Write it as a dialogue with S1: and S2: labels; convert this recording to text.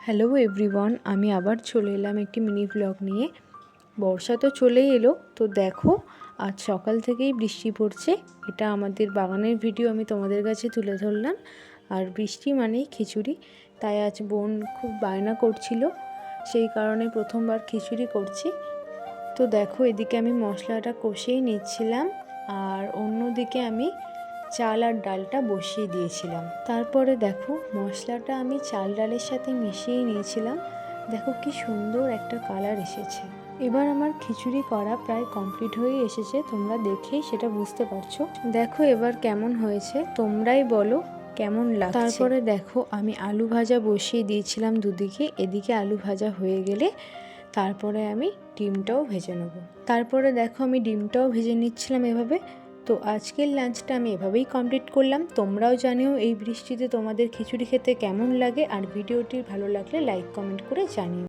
S1: Hello everyone, আমি আবার চলে এলাম একটি মিনি ব্লগ নিয়ে। বর্ষা তো চলেই এলো, তো দেখো আজ সকাল থেকেই বৃষ্টি পড়ছে। এটা আমাদের বাগানের ভিডিও আমি তোমাদের কাছে তুলে ধরলাম। আর বৃষ্টি মানেই খিচুড়ি, তাই আজ বোন খুব বায়না করছিল, সেই কারণে প্রথমবার খিচুড়ি করছি। তো দেখো এদিকে আমি মশলাটা কষেই নিচ্ছিলাম, আর অন্যদিকে আমি চাল আর ডালটা বসিয়ে দিয়েছিলাম। তারপরে দেখো মশলাটা আমি চাল ডালের সাথে মিশিয়ে নিয়েছিলাম। দেখো কি সুন্দর একটা কালার এসেছে। এবার আমার খিচুড়ি করা প্রায় কমপ্লিট হয়ে এসেছে, তোমরা দেখেই সেটা বুঝতে পারছো। দেখো এবার কেমন হয়েছে তোমরাই বলো কেমন লাগছে। তারপরে দেখো আমি আলু ভাজা বসিয়ে দিয়েছিলাম দুদিকে। এদিকে আলু ভাজা হয়ে গেলে তারপরে আমি ডিমটাও ভেজে নেব। তারপরে দেখো আমি ডিমটাও ভেজে নিচ্ছিলাম এভাবে। তো আজকের লাঞ্চটা আমি এভাবেই কমপ্লিট করলাম। তোমরাও জানিও এই বৃষ্টিতে তোমাদের খিচুড়ি খেতে কেমন লাগে, আর ভিডিওটি ভালো লাগলে লাইক কমেন্ট করে জানিও।